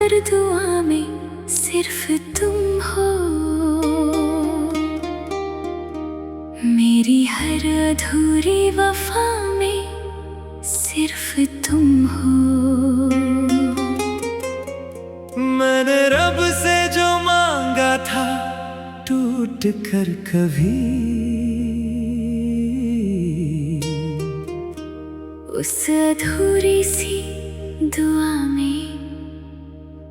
हर दुआ में सिर्फ तुम हो, मेरी हर अधूरी वफा में सिर्फ तुम हो। मैंने रब से जो मांगा था टूट कर कभी, उस अधूरी सी दुआ में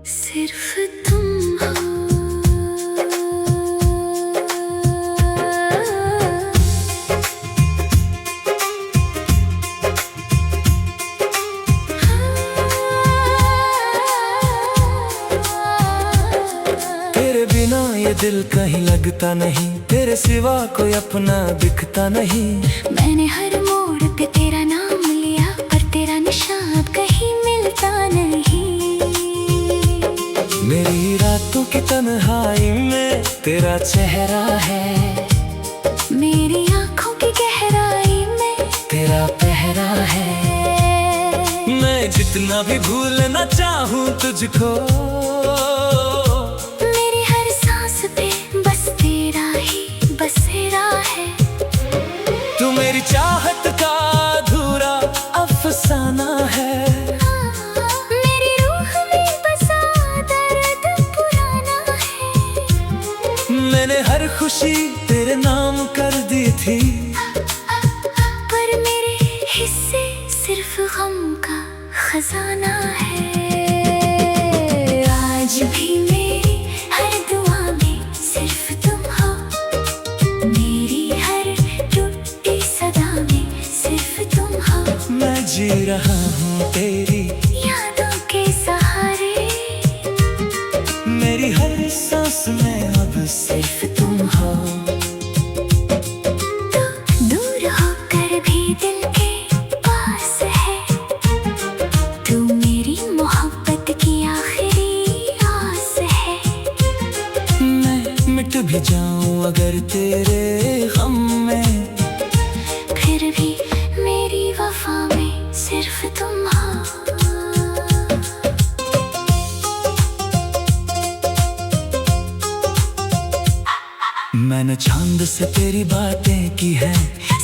सिर्फ तुम हो। तेरे बिना ये दिल कहीं लगता नहीं, तेरे सिवा कोई अपना दिखता नहीं। मैंने हर मोड़ पे तेरा नाम लिया, पर तेरा निशान अब कहीं मिलता नहीं। मेरी रातों की तन्हाई में तेरा चेहरा है, मेरी आंखों की गहराई में तेरा पहरा है। मैं जितना भी भूलना चाहूँ तुझको, मेरी हर सांस पे बस तेरा ही बसेरा है। तू मेरी चाहत का अधूरा अफसाना है। मेरी रूह में बसा दर्द पुराना है। मैंने हर खुशी तेरे नाम कर दी थी, पर मेरे हिस्से सिर्फ गम का खजाना है। आज भी मेरी हर दुआ में सिर्फ तुम हो, मेरी हर टूटी सदा में सिर्फ तुम हो। मैं जी रहा हूँ तेरी यादों के सहारे, मेरी हर सांस में अब सिर्फ तुम हो। तू दूर होकर भी दिल के पास है, तू मेरी मोहब्बत की आखिरी आस है। मैं मिट भी जाऊं अगर तेरे गम में, फिर भी मेरी वफा में सिर्फ तुम हो। मैंने चांद से तेरी बातें की है,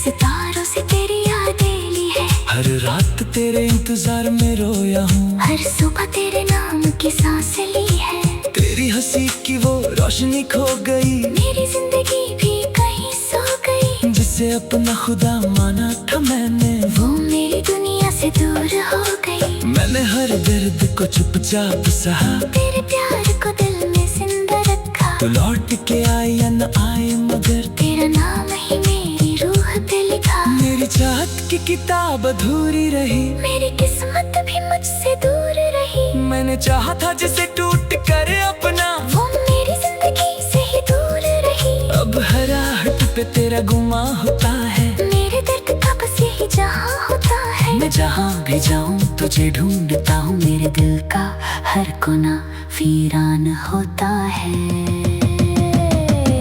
सितारों से तेरी यादें ली है। हर रात तेरे इंतजार में रोया हूँ, हर सुबह तेरे नाम की सांस ली है। तेरी हंसी की वो रोशनी खो गई, मेरी जिंदगी भी कहीं सो गई। जिसे अपना खुदा माना था मैंने, वो मेरी दुनिया से दूर हो गई। मैंने हर दर्द को चुपचाप सहा, तेरे प्यार को दिल में जिंदा रखा। तू लौट के आए या न आए मगर तेरा नाम ही मेरी रूह पे लिखा। मेरी चाहत की किताब अधूरी रही, मेरी किस्मत भी मुझसे दूर रही। मैंने चाहा था जिसे टूट कर अपना, वो मेरी जिंदगी से ही दूर रही। अब हर आहट पे तेरा गुमा होता है। मेरे दर्द का बस यही जहां होता है। मैं जहाँ भी जाऊँ तुझे ढूंढता हूँ, मेरे दिल का हर कोना वीरान होता है।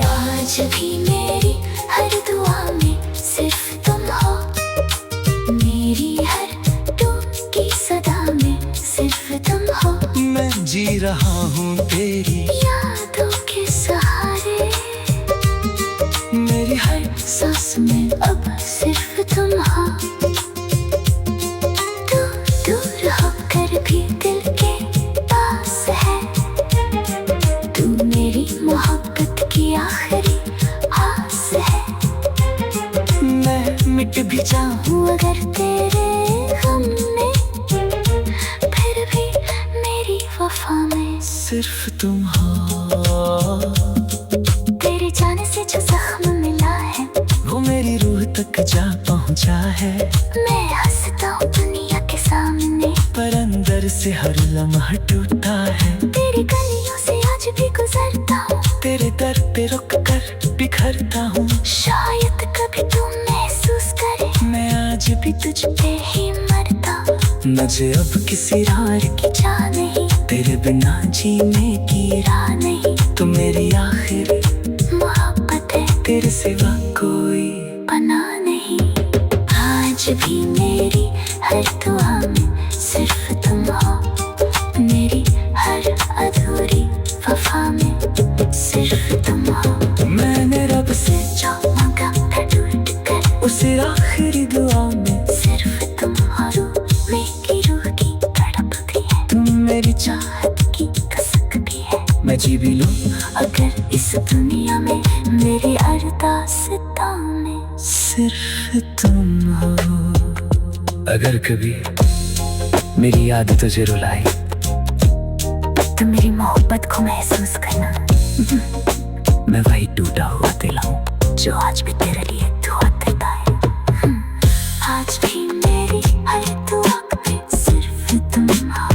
आज भी मेरी हर दुआ में सिर्फ तुम हो, मेरी हर टूटी सदा में सिर्फ तुम हो। मैं जी रहा हूँ तेरी यादों के सहारे, मेरी हर सांस में अब सिर्फ तुम हो। तू दूर होकर भी दिल के पास है, तू मेरी मोहब्बत की आखिरी आस है। मैं मिट भी जाऊं अगर तेरे गम में, फिर भी मेरी वफा में सिर्फ तुम हो। तेरे जाने से जो जख्म मिला है, वो मेरी रूह तक जा पहुँचा है। मैं हंसता हूँ दुनिया के सामने, पर अंदर से हर लम्हा टूटा है। तेरी गलियों से आज भी गुजरता हूँ, तेरे दर पे रुक कर बिखरता हूँ। शायद कभी तू महसूस करे, मैं आज भी तुझ पे ही मरता हूँ। मुझे अब किसी यार की चाह नहीं, तेरे बिना जीने की राह नहीं। तू मेरी आखिरी मोहब्बत है, तेरे सिवा कोई पना नहीं। आज भी मेरी हर दुआ में सिर्फ तुम हो, मेरी हर जी भी लूं अगर इस दुनिया में मेरी अरदास में सिर्फ तुम हो। अगर कभी मेरी याद तुझे रुलाई तो मेरी मोहब्बत को महसूस करना। मैं वही टूटा हुआ दिल हूँ जो आज भी तेरे लिए दुआ देता है। आज भी मेरी हर दुआ में सिर्फ तुम हो,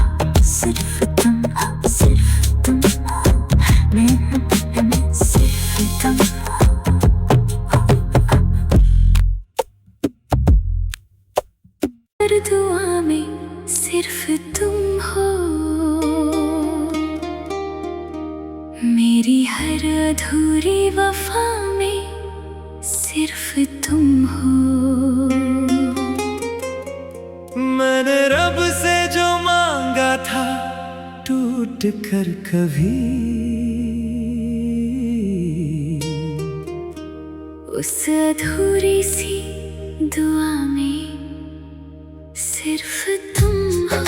सिर्फ तुम हो, सिर्फ तुम हो, मैं सिर्फ तुम हो। हर दुआ में सिर्फ तुम हो, मेरी हर अधूरी वफा में सिर्फ तुम हो। मैंने रब से जो मांगा था टूट कर कभी, उस अधूरी सी दुआ में सिर्फ तुम हो।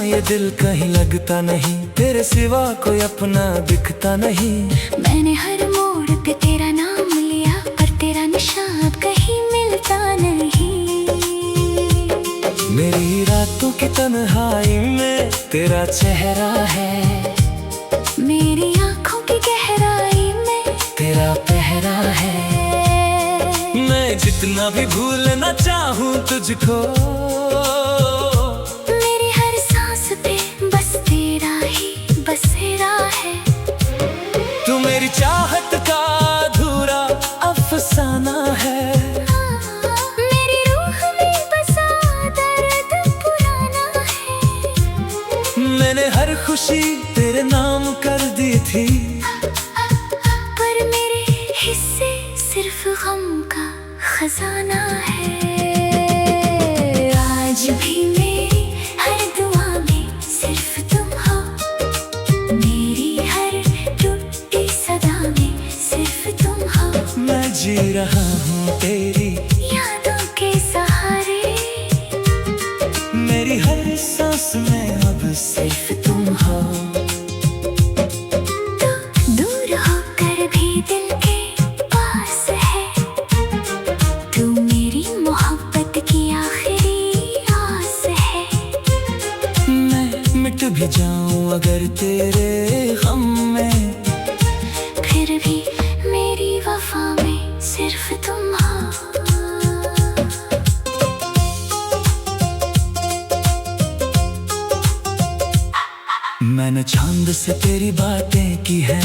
ये दिल कहीं लगता नहीं, तेरे सिवा कोई अपना दिखता नहीं। मैंने हर मोड़ पे तेरा नाम लिया पर तेरा निशान अब कहीं मिलता नहीं। मेरी रातों की तन्हाई में तेरा चेहरा है, मेरी आंखों की गहराई में तेरा पहरा है। मैं जितना भी भूलना चाहूँ तुझको, बसेरा है। तू मेरी चाहत का अधूरा अफसाना है। मेरी रूह में बसा दर्द पुराना है। मैंने हर खुशी तेरे नाम कर दी थी, पर मेरे हिस्से सिर्फ गम का खजाना है। आज भी मेरी हर दुआ में सिर्फ तुम हो, मेरी हर टूटी सदा में सिर्फ तुम हो। मैं जी रहा हूँ तेरी यादों के सहारे, मेरी हर सांस में अब सिर्फ तुम हो। तू दूर होकर भी दिल के पास है, तू मेरी मोहब्बत की आखिरी आस है। मैं मिट भी जाऊं अगर तेरे गम में, फिर भी मेरी वफा में सिर्फ तुम हो। मैंने चांद से तेरी बातें की है,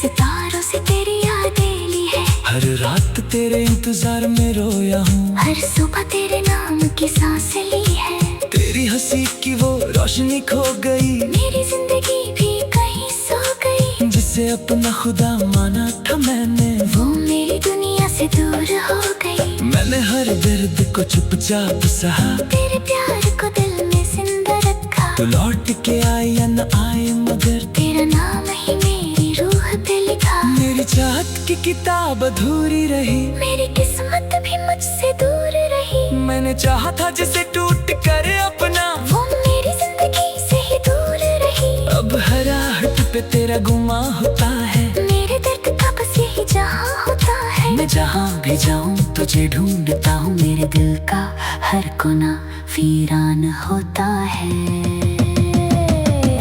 सितारों से तेरी यादें ली है। हर रात तेरे इंतजार में रोया हूँ, हर सुबह तेरे नाम की सांस ली है। तेरी हंसी की वो रोशनी खो गई, मेरी जिंदगी भी कहीं सो गई। जिसे अपना खुदा माना था मैंने, वो मेरी दुनिया से दूर हो गई। मैंने हर दर्द को चुपचाप सहा, तेरे प्यार को दिल में जिंदा रखा। तू लौट के आए या न आए मगर तेरा नाम ही मेरी रूह पे लिखा। मेरी चाहत की किताब अधूरी रही, मेरी किस्मत भी मुझसे दूर रही। मैंने चाहा था जिसे टूट कर अपना, वो मेरी जिंदगी से ही दूर रही। अब हर आहट पे तेरा गुमा होता है, मेरे दर्द का बस यही जहां होता है। मैं जहाँ भी जाऊँ तुझे ढूंढता हूँ, मेरे दिल का हर कोना वीरान होता है।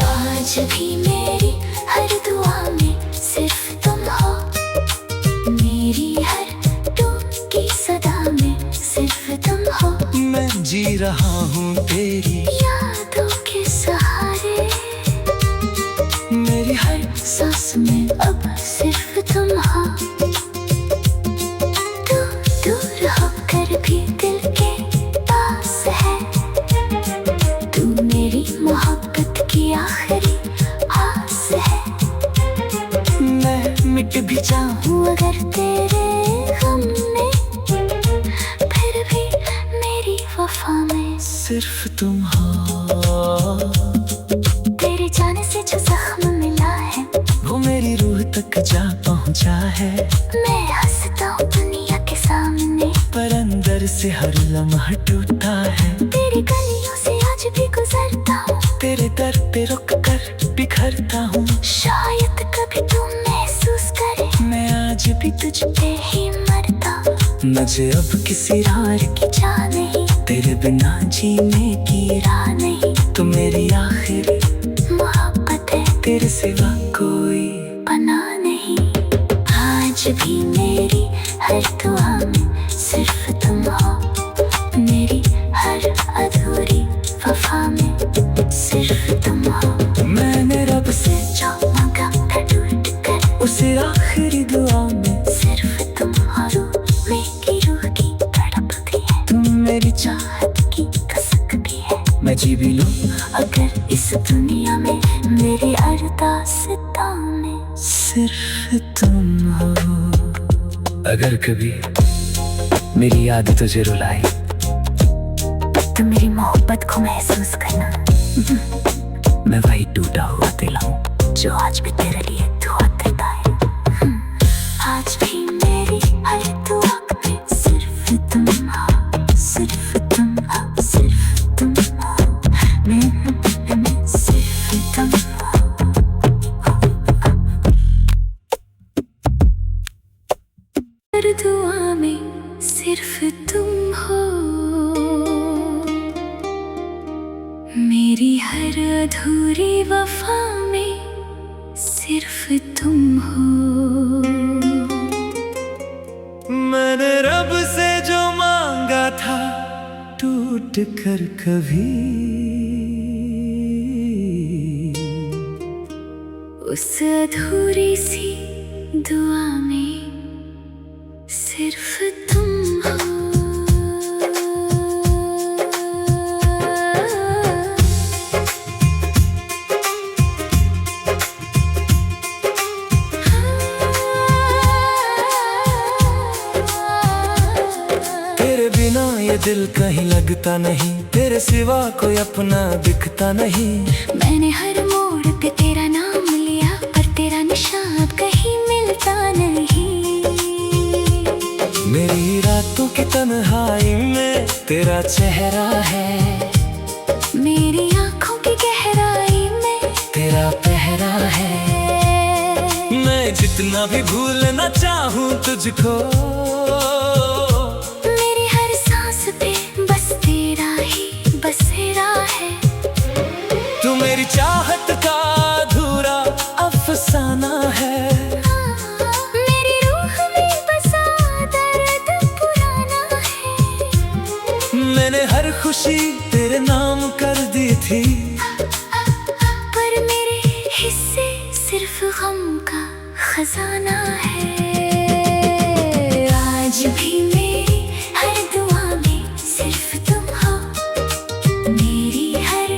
आज भी मेरी हर दुआ में सिर्फ तुम हो, मेरी हर टूटी सदा में सिर्फ तुम हो। मैं जी रहा हूँ तेरी यादों के सहारे, मेरी हर सांस में अब सिर्फ तुम हो। तू दूर होकर भी दिल के पास है, तू मेरी मोहब्बत की आखिरी आस है। मैं मिट भी जाऊं अगर तेरे गम में, फिर भी मेरी वफा में सिर्फ तुम हो। तेरे जाने से जो जख्म मिला है, तक जा पहुंचा है। मैं हंसता हूँ दुनिया के सामने, पर अंदर से हर लम्हा टूटा है। तेरी गलियों से आज भी गुजरता हूँ, तेरे दर पे रुक कर बिखरता हूँ। शायद कभी तू महसूस करे, मैं आज भी तुझ पे ही मरता हूँ। मुझे अब किसी और की चाह नहीं, तेरे बिना जीने की राह नहीं। तू मेरी आखिरी मोहब्बत है, तेरे सिवा कोई पना नहीं। आज भी मेरी हर दुआ में सिर्फ तुम हो, मेरी हर अधूरी वफा में सिर्फ तुम हो। मैंने रब से जो मांगा था टूट कर, उसे आखिरी दुआ में सिर्फ तुम हो। मेरी रूह की तड़प भी है, तुम मेरी चाहत की कसक भी है। मैं जी भी लूं अगर इस दुनिया में मेरी अरदासता में सिर्फ तुम हो। अगर कभी मेरी याद तुझे रुलाई, तो मेरी मोहब्बत को महसूस करना। मैं वही टूटा हुआ दिल हूँ जो आज भी तेरे लिए दुआ देता है। आज भी मेरी हर दुआ में सिर्फ तुम हो, सिर्फ तुम हो, सिर्फ तुम हो। मैं सिर्फ तुम हो। हर दुआ में सिर्फ तुम हो, मेरी हर अधूरी वफा में सिर्फ तुम हो। मैंने रब से जो मांगा था टूट कर कभी, उस अधूरी सी दुआ में सिर्फ तुम हो। तेरे बिना ये दिल कहीं लगता नहीं, तेरे सिवा कोई अपना दिखता नहीं। मैंने हर मोड़ पे तेरा नाम लिया, पर तेरा निशान अब कहीं मिलता नहीं। मेरी रातों की तन्हाई में तेरा चेहरा है, मेरी आंखों की गहराई में तेरा पहरा है। मैं जितना भी भूलना चाहूँ तुझको, मेरी हर सांस पे बस तेरा ही बसेरा है। तू मेरी चाहत का अधूरा अफसाना है। मेरी रूह में बसा दर्द पुराना है। मैंने हर खुशी तेरे नाम कर दी थी, पर मेरे हिस्से सिर्फ गम का खजाना है। आज भी मेरी हर दुआ में सिर्फ तुम हो, मेरी हर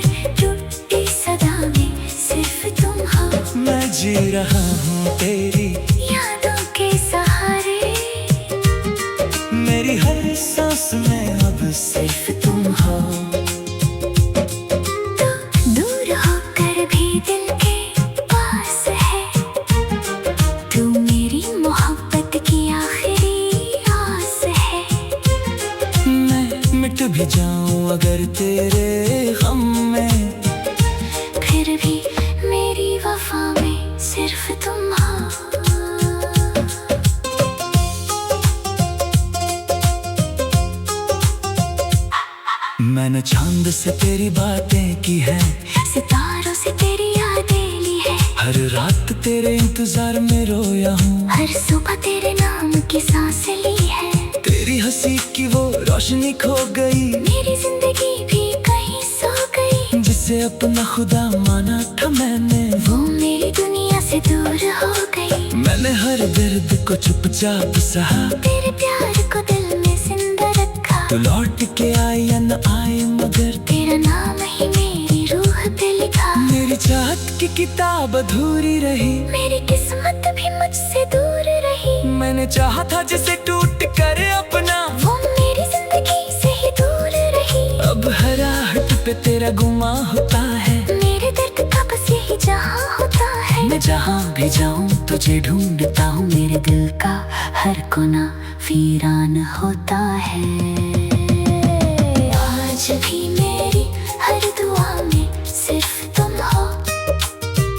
टूटी सदा में सिर्फ तुम हो। मैं जी रहा हूँ तेरी यादों के सहारे, मेरी हर सांस में अब सिर्फ तुम हो। तो दूर होकर भी दिल के पास है, तू मेरी मोहब्बत की आखिरी आस है। मैं मिट भी जाऊं अगर तेरे गम में, फिर भी मेरी वफा में सिर्फ तुम हो। मैंने चांद से तेरी बातें की है, सितारों से तेरी यादें ली है। हर रात तेरे इंतजार में रोया हूँ, हर सुबह तेरे नाम की सांस ली है। तेरी हंसी की वो रोशनी खो गई, मेरी जिंदगी भी कहीं सो गई। जिसे अपना खुदा माना था मैंने, वो मेरी दुनिया से दूर हो गई। मैंने हर दर्द को चुपचाप सहा, तेरे प्यार को दिल में जिंदा रखा। तू लौट के आए या न आए मगर तेरा नाम ही मेरी रूह पे लिखा। मेरी चाहत की किताब अधूरी रही, मेरी किस्मत भी मुझसे दूर रही। मैंने चाहा था जिसे टूट कर अपना, वो मेरी जिंदगी से ही दूर रही। अब हर आहट पे तेरा गुमा होता है। मेरे दर्द का बस यही जहाँ होता है। मैं जहाँ भी जाऊँ तुझे ढूंढता हूँ, मेरे दिल का हर कोना वीरान होता है। आज भी मेरी हर दुआ में सिर्फ तुम हो,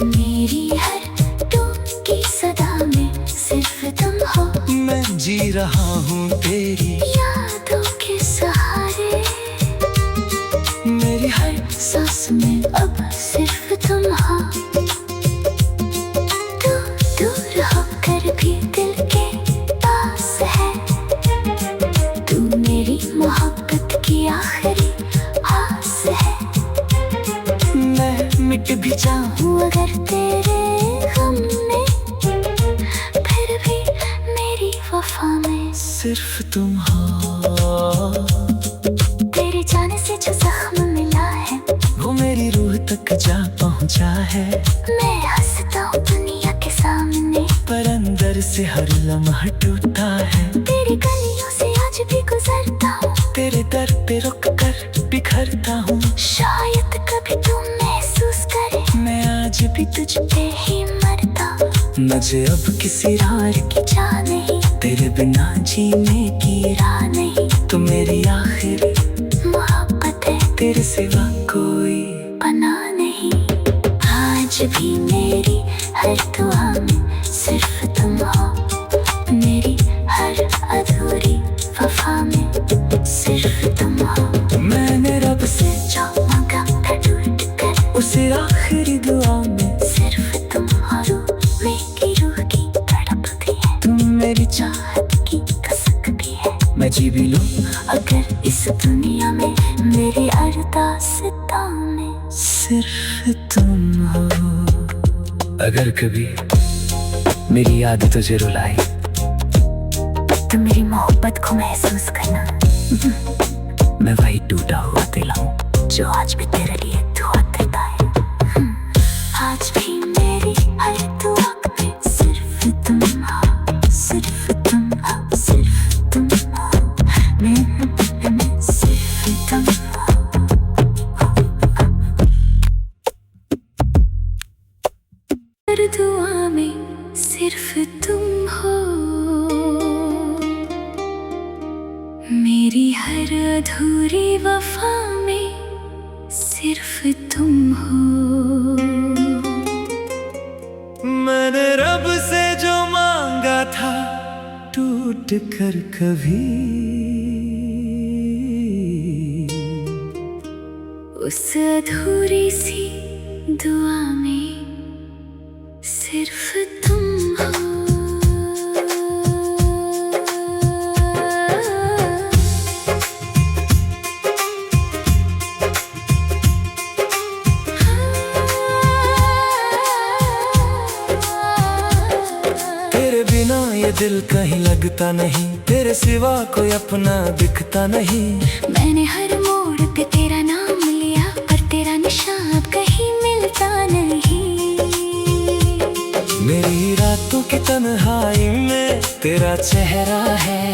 मेरी हर टूट की सदा में सिर्फ तुम हो। मैं जी रहा हूँ तेरी यादों के सहारे, मेरी हर सांस में अब सिर्फ तुम हो। तू दूर होकर भी दिल के पास है, तू मेरी मोहब्बत की आखिरी आस है। मैं मिट भी जाऊँ अगर तेरे गम में, फिर भी मेरी वफा में सिर्फ तुम हो। तेरे जाने से जो जख्म मिला है, वो मेरी रूह तक जा पहुँचा है। मैं हंसता हूँ दुनिया के सामने, पर अंदर से हर लम्हा टूटा है। तेरी गलियों से आज भी गुजरता हूँ, तेरे दर पे रुक कर बिखरता हूँ। शायद कभी तू महसूस करे, मैं आज भी तुझ पे ही मरता हूँ। मुझे अब किसी रार की चाह नहीं, तेरे बिना जीने की राह नहीं, तू मेरी आखिरी मोहब्बत है, तेरे सिवा कोई पना नहीं। आज भी मेरी हर दुआ में सिर्फ तुम हो, मेरी हर अधूरी वफा में सिर्फ तुम हो। मैंने रब से जो मांगा था टूट कर, उसे आखिरी दुआ में सिर्फ तुम हो। मेरी रूह की तड़प भी है, तुम मेरी चाहत की कसक भी है। मैं जी भी लूं अगर इस दुनिया में मेरी अरदासता में सिर्फ तुम हो। अगर कभी मेरी याद तुझे रुलाई, तो मेरी मोहब्बत को महसूस करना। मैं वही टूटा हुआ दिल हूँ जो आज भी तेरे लिए दुआ देता है। आज भी मेरी हर दुआ में सिर्फ तुम हो, सिर्फ तुम हो, सिर्फ तुम हो। मैं सिर्फ तुम हो। हर दुआ में सिर्फ तुम हो, मेरी हर अधूरी वफा में सिर्फ तुम हो। मैंने रब से जो मांगा था टूट कर कभी, उस अधूरी सी दुआ में सिर्फ तुम हो। तेरे बिना ये दिल कहीं लगता नहीं, तेरे सिवा कोई अपना दिखता नहीं। मैंने हर मोड़ पे तेरा नाम लिया, पर तेरा निशान अब कहीं मिलता नहीं। मेरी रातों की तन्हाई में तेरा चेहरा है,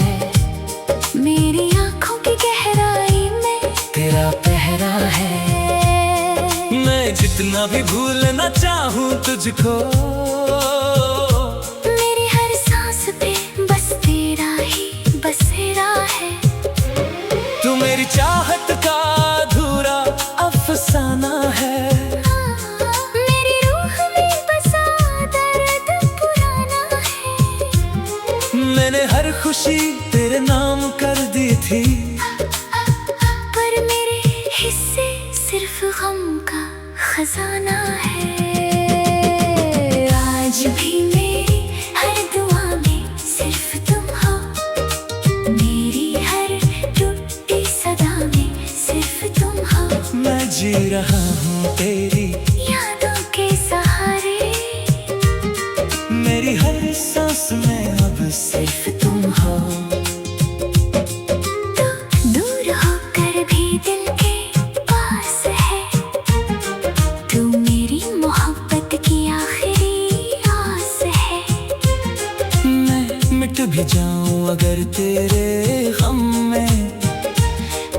मेरी आंखों की गहराई में तेरा पहरा है। मैं जितना भी भूलना चाहूँ तुझको, मेरी हर सांस पे बस तेरा ही बसेरा है। तू मेरी चाहत का अधूरा अफसाना है। मेरी रूह में बसा दर्द पुराना है। मैंने हर खुशी तेरे नाम कर दी थी, पर मेरे हिस्से सिर्फ गम का खजाना है। आज भी मेरी हर दुआ में सिर्फ तुम हो, मेरी हर टूटी सदा में सिर्फ तुम हो। मैं जी रहा हूँ तेरी यादों के सहारे, मेरी हर सांस में अब सिर्फ तुम हो। तू दूर होकर भी दिल के पास है, तू मेरी मोहब्बत की आखिरी आस है। मैं मिट भी जाऊं अगर तेरे गम में,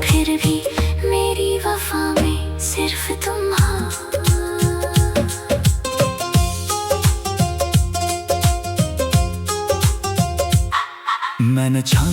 फिर भी मेरी वफा में सिर्फ तुम हो।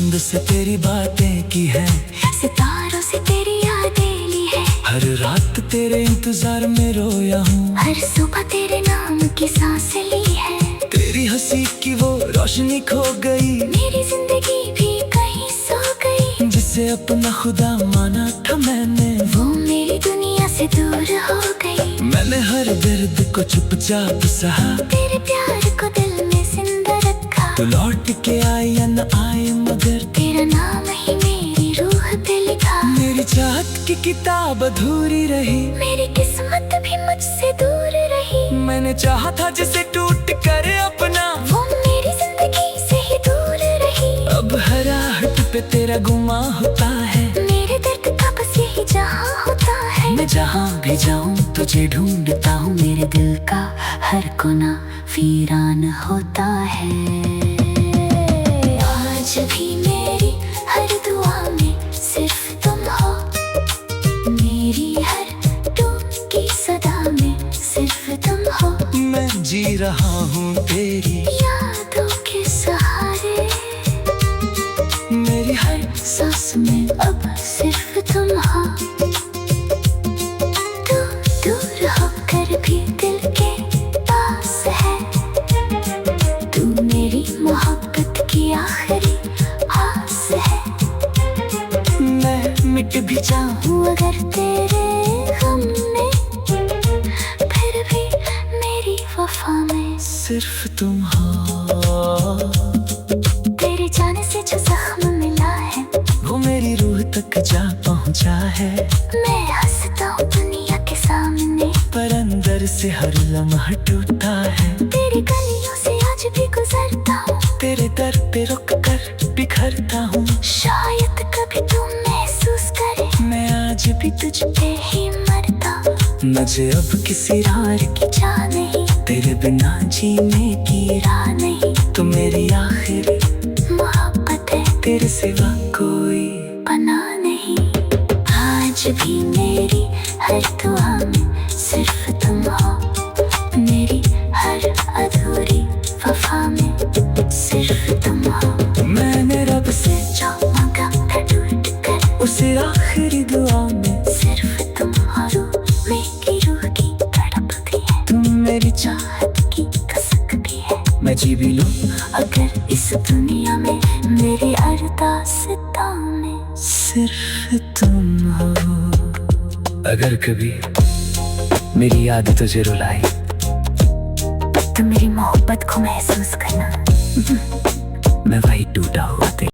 चांद से तेरी बातें की है, सितारों से तेरी यादें ली है। हर रात तेरे इंतजार में रोया हूँ, हर सुबह तेरे नाम की सांस ली है। तेरी हंसी की वो रोशनी खो गई, मेरी जिंदगी भी कहीं सो गई। जिसे अपना खुदा माना था मैंने, वो मेरी दुनिया से दूर हो गई। मैंने हर दर्द को चुपचाप सहा, तेरे प्यार को दिल में जिंदा रखा। तू लौट के आए या न आए मगर तेरा नाम ही मेरी रूह पे लिखा। मेरी चाहत की किताब अधूरी रही, मेरी किस्मत भी मुझसे दूर रही। मैंने चाहा था जिसे टूट कर अपना, वो मेरी जिंदगी से ही दूर रही। अब हर आहट पे तेरा गुमा होता है, मेरे दर्द का बस यही जहाँ होता है। मैं जहाँ भी जाऊँ तुझे ढूंढता हूँ, मेरे दिल का हर कोना वीरान होता है। आज भी मेरी हर दुआ में सिर्फ तुम हो, मेरी हर टूट की सदा में सिर्फ तुम हो। मैं जी रहा हूँ तेरी यादों के सहारे, मेरी हर सांस में अब सिर्फ तुम हो। तू दूर होकर भी दिल के पास है, तू मेरी मोहब्बत की आखिरी आस है। मैं मिट भी चाहूँ अगर तेरे गम में, फिर भी मेरी वफा में सिर्फ तुम हो। तेरे जाने से जो जख्म मिला है, वो मेरी रूह तक जा पहुँचा है। मैं हंसता हूँ दुनिया के सामने, पर अंदर से हर लम्हा टूटा है। तेरी गलियों से आज भी गुजरता हूँ, तेरे दर पे रुक कर बिखरता हूँ। शायद कभी तू महसूस करे, मैं आज भी तुझ पे ही मरता हूँ। मुझे अब किसी रार की चाह नहीं, तेरे बिना जीने की राह नहीं। तू मेरी आखिरी मोहब्बत है, तेरे सिवा कोई पना नहीं। आज भी मेरी हर दुआ में सिर्फ तुम हो, मेरी हर अधूरी वफा में सिर्फ तुम हो। मैंने रब से जो मांगा था टूट कर, उसे आखिरी दुआ में सिर्फ तुम हो। मेरी रूह की तड़प भी है, तुम मेरी चाहत की कसक भी है। मैं जी भी लूं अगर इस दुनिया में मेरी अरदासता में सिर्फ तुम हो। अगर कभी मेरी याद तुझे रुलाई, तो मेरी मोहब्बत को महसूस करना। मैं वही टूटा हूँ।